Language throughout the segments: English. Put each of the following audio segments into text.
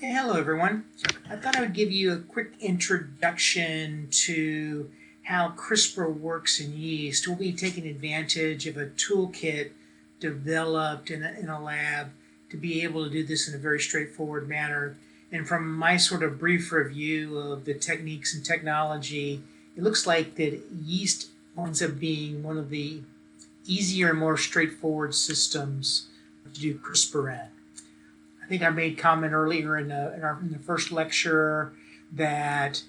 Hey, hello everyone. I thought I would give you a quick introduction to how CRISPR works in yeast. We'll be taking advantage of a toolkit developed in a lab to be able to do this in a very straightforward manner. And from my sort of brief review of the techniques and technology, it looks like that yeast ends up being one of the easier and more straightforward systems to do CRISPR in. I think I made comment earlier in the first lecture that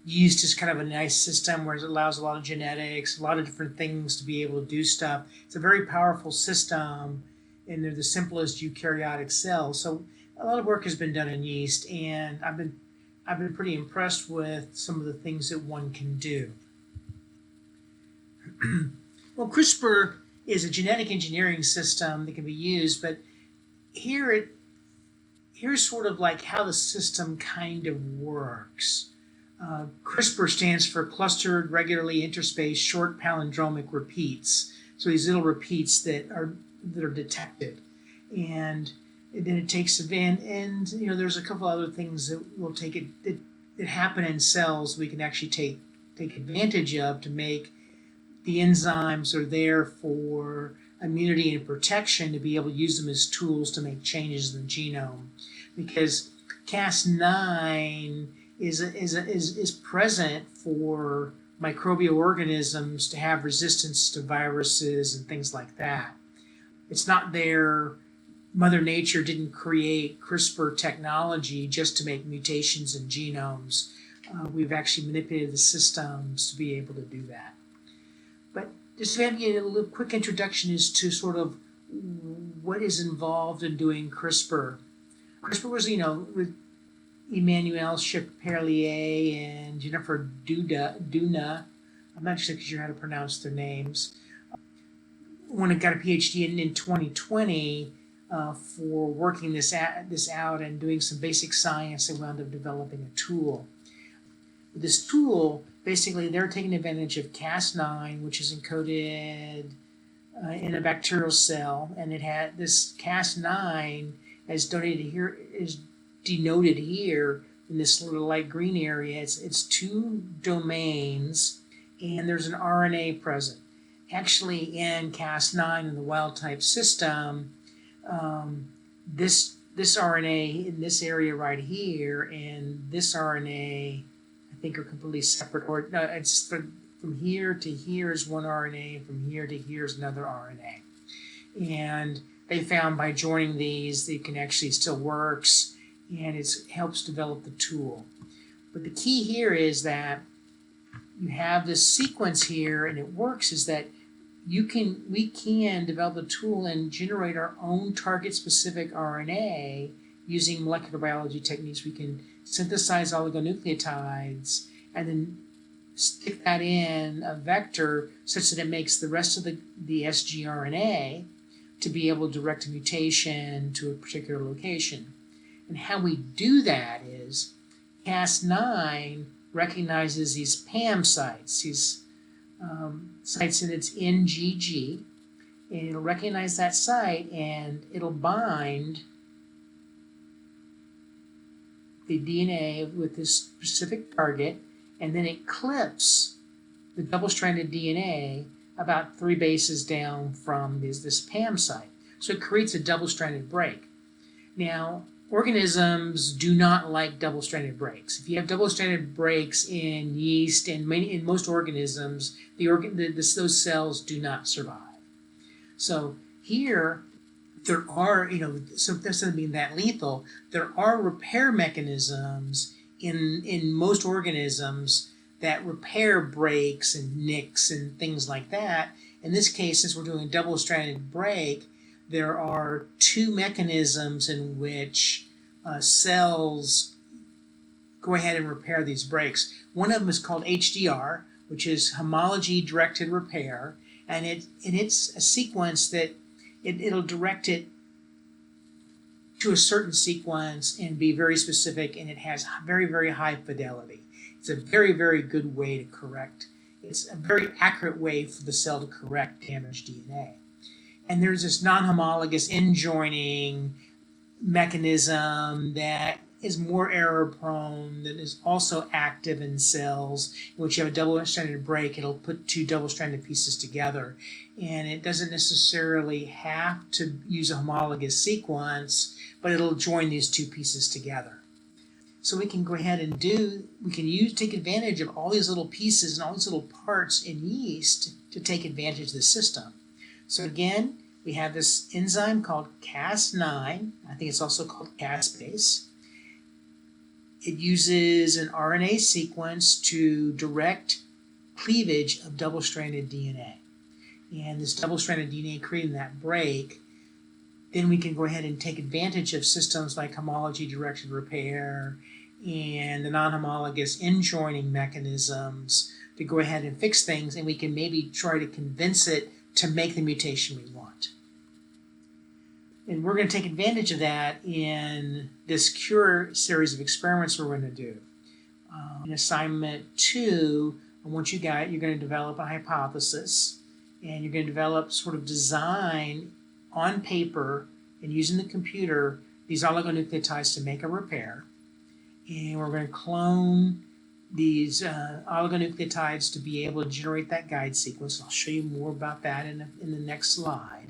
yeast is kind of a nice system where it allows a lot of genetics, a lot of different things to be able to do stuff. It's a very powerful system, and they're the simplest eukaryotic cells. So a lot of work has been done in yeast, and I've been pretty impressed with some of the things that one can do. Well, CRISPR is a genetic engineering system that can be used, but here's sort of like how the system kind of works. CRISPR stands for clustered, regularly interspaced, short palindromic repeats. So these little repeats that are detected, and then it takes and there's a couple other things that will take it that happen in cells we can actually take advantage of to make the enzymes are there for immunity and protection, to be able to use them as tools to make changes in the genome, because Cas9 is present for microbial organisms to have resistance to viruses and things like that. It's not there. Mother Nature didn't create CRISPR technology just to make mutations in genomes. We've actually manipulated the systems to be able to do that. But just to have you a little quick introduction as to sort of what is involved in doing CRISPR. CRISPR was, with Emmanuelle Chapelier and Jennifer Doudna. I'm not sure how to pronounce their names. One got a PhD in 2020 for working this out and doing some basic science. They wound up developing a tool. This tool, basically, they're taking advantage of Cas9, which is encoded in a bacterial cell, and it had this Cas9 is denoted here in this little light green area. It's two domains, and there's an RNA present. Actually, in Cas9 in the wild type system, this RNA in this area right here and this RNA, I think, are completely separate. Or no, it's from here to here is one RNA, and from here to here is another RNA. And they found by joining these, it can actually still works, and it helps develop the tool. But the key here is that you have this sequence here, and it works is that we can develop a tool and generate our own target-specific RNA using molecular biology techniques. We can synthesize oligonucleotides and then stick that in a vector such that it makes the rest of the sgRNA to be able to direct a mutation to a particular location. And how we do that is Cas9 recognizes these PAM sites, these sites in its NGG, and it'll recognize that site and it'll bind the DNA with this specific target, and then it clips the double-stranded DNA about 3 bases down from this PAM site. So it creates a double-stranded break. Now, organisms do not like double-stranded breaks. If you have double-stranded breaks in yeast and in most organisms, those cells do not survive. So here, there are, so that doesn't mean that lethal. There are repair mechanisms in most organisms that repair breaks and nicks and things like that. In this case, since we're doing a double-stranded break, there are 2 mechanisms in which cells go ahead and repair these breaks. One of them is called HDR, which is homology-directed repair, and it's a sequence that it'll direct it to a certain sequence and be very specific, and it has very, very high fidelity. It's a very, very good way to correct. It's a very accurate way for the cell to correct damaged DNA. And there's this non-homologous end-joining mechanism that is more error prone, that is also active in cells, in which you have a double-stranded break, it'll put two double-stranded pieces together. And it doesn't necessarily have to use a homologous sequence, but it'll join these two pieces together. So we can go ahead and take advantage of all these little pieces and all these little parts in yeast to take advantage of the system. So again, we have this enzyme called Cas9. I think it's also called caspase. It uses an RNA sequence to direct cleavage of double-stranded DNA. And this double-stranded DNA creating that break, then we can go ahead and take advantage of systems like homology-directed repair and the non-homologous end-joining mechanisms to go ahead and fix things, and we can maybe try to convince it to make the mutation we want. And we're going to take advantage of that in this CURE series of experiments we're going to do. In assignment 2, I want you're going to develop a hypothesis, and you're going to develop sort of design on paper and using the computer these oligonucleotides to make a repair. And we're going to clone these oligonucleotides to be able to generate that guide sequence. I'll show you more about that in the next slide.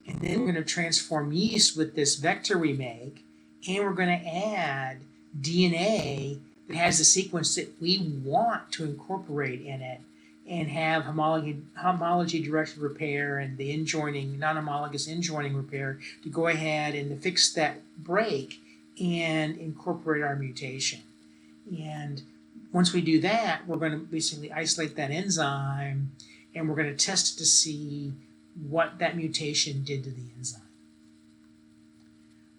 And then we're going to transform yeast with this vector we make, and we're going to add DNA that has the sequence that we want to incorporate in it and have homology-directed repair and the non-homologous end-joining repair to go ahead and to fix that break and incorporate our mutation. And once we do that, we're going to basically isolate that enzyme, and we're going to test it to see what that mutation did to the enzyme.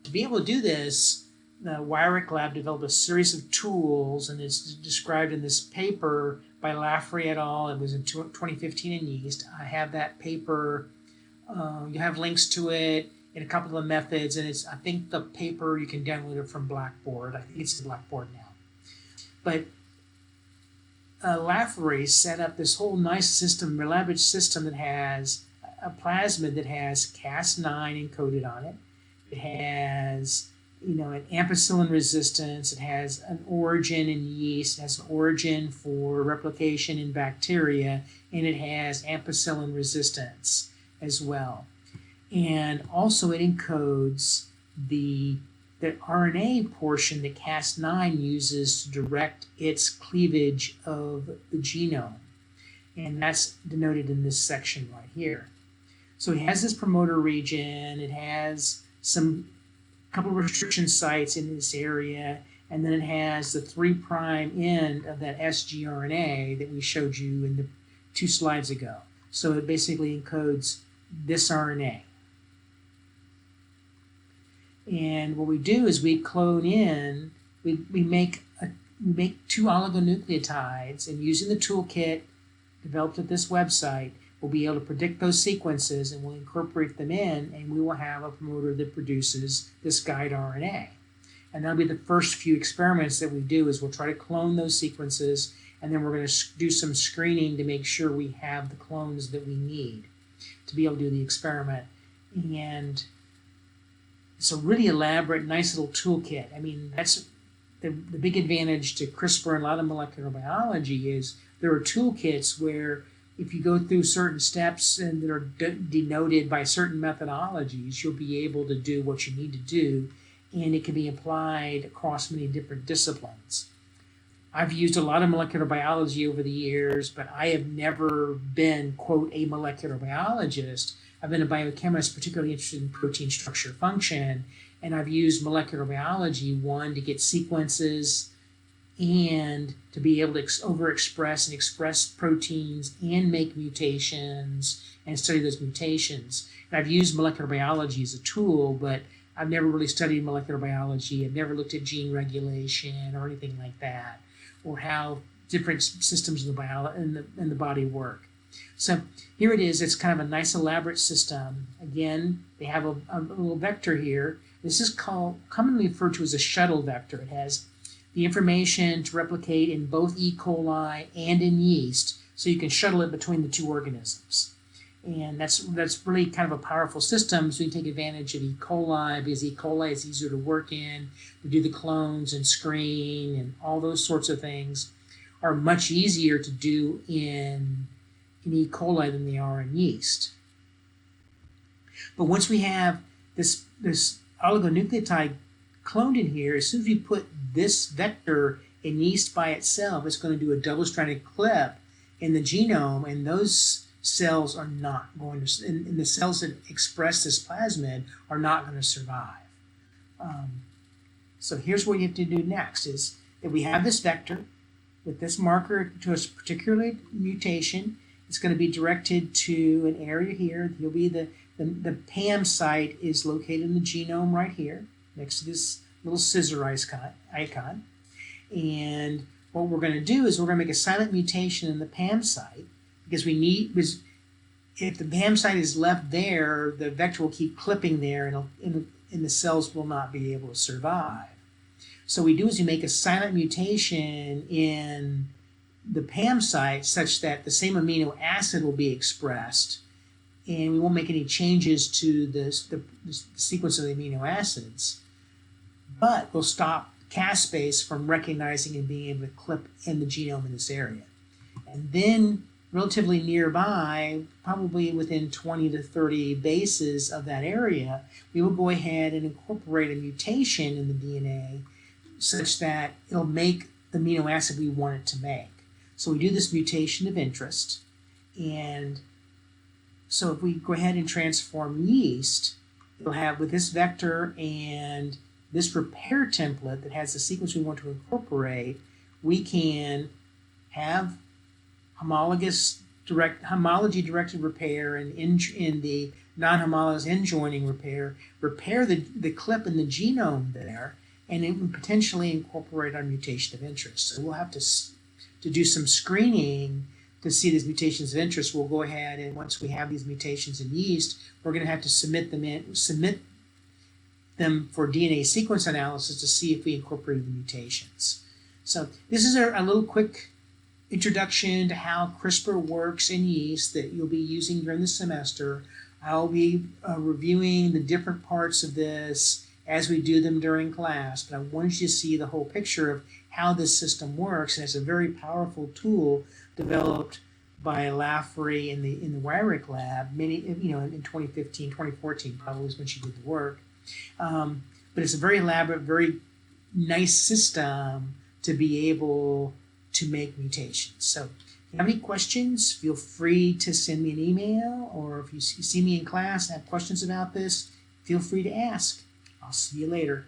To be able to do this, the Weyrich lab developed a series of tools, and it's described in this paper by Lafferty et al. It was in 2015 in Yeast. I have that paper. You have links to it in a couple of methods, and I think the paper you can download it from Blackboard. I think it's the Blackboard now. But Lafferty set up this whole nice system, elaborate system that has a plasmid that has Cas9 encoded on it. It has an ampicillin resistance. It has an origin in yeast. It has an origin for replication in bacteria, and it has ampicillin resistance as well. And also it encodes the RNA portion that Cas9 uses to direct its cleavage of the genome. And that's denoted in this section right here. So it has this promoter region, it has couple of restriction sites in this area, and then it has the 3' end of that sgRNA that we showed you in the 2 slides ago. So it basically encodes this RNA. And what we do is we clone in, we make 2 oligonucleotides, and using the toolkit developed at this website, we'll be able to predict those sequences, and we'll incorporate them in, and we will have a promoter that produces this guide RNA. And that'll be the first few experiments that we do, is we'll try to clone those sequences, and then we're going to do some screening to make sure we have the clones that we need to be able to do the experiment. And it's a really elaborate, nice little toolkit. I mean, that's the big advantage to CRISPR and a lot of molecular biology is there are toolkits where if you go through certain steps and that are denoted by certain methodologies, you'll be able to do what you need to do, and it can be applied across many different disciplines. I've used a lot of molecular biology over the years, but I have never been, quote, a molecular biologist. I've been a biochemist particularly interested in protein structure function, and I've used molecular biology, one, to get sequences and to be able to overexpress and express proteins and make mutations and study those mutations. And I've used molecular biology as a tool, but I've never really studied molecular biology. I've never looked at gene regulation or anything like that, or how different systems in the body work. So here it is. It's kind of a nice elaborate system. Again, they have a little vector here. This is commonly referred to as a shuttle vector. It has the information to replicate in both E. coli and in yeast, so you can shuttle it between the 2 organisms. And that's really kind of a powerful system, so you can take advantage of E. coli, because E. coli is easier to work in, to do the clones and screen and all those sorts of things are much easier to do in E. coli than they are in yeast. But once we have this oligonucleotide cloned in here, as soon as we put this vector in yeast by itself, it's going to do a double-stranded clip in the genome, and those cells are not going to, and the cells that express this plasmid are not going to survive. So here's what you have to do next, is that we have this vector with this marker to a particular mutation. It's going to be directed to an area here. You'll be the PAM site is located in the genome right here, next to this little scissor icon. And what we're going to do is we're going to make a silent mutation in the PAM site, because if the PAM site is left there, the vector will keep clipping there, and the cells will not be able to survive. So what we do is we make a silent mutation in the PAM site such that the same amino acid will be expressed, and we won't make any changes to the sequence of the amino acids, but we'll stop caspase from recognizing and being able to clip in the genome in this area. And then relatively nearby, probably within 20 to 30 bases of that area, we will go ahead and incorporate a mutation in the DNA such that it'll make the amino acid we want it to make. So we do this mutation of interest, and so if we go ahead and transform yeast, it'll have, with this vector and this repair template that has the sequence we want to incorporate, we can have homology-directed repair and in the non-homologous end-joining repair the clip in the genome there, and it would potentially incorporate our mutation of interest. So we'll have to do some screening to see these mutations of interest. We'll go ahead, and once we have these mutations in yeast, we're going to have to submit them for DNA sequence analysis to see if we incorporated the mutations. So this is a little quick introduction to how CRISPR works in yeast that you'll be using during the semester. I'll be reviewing the different parts of this as we do them during class, but I wanted you to see the whole picture of how this system works, and it's a very powerful tool developed by Laffery in the Wyrick lab, in 2015, 2014 probably was when she did the work. But it's a very elaborate, very nice system to be able to make mutations. So if you have any questions, feel free to send me an email, or if you see me in class and have questions about this, feel free to ask. I'll see you later.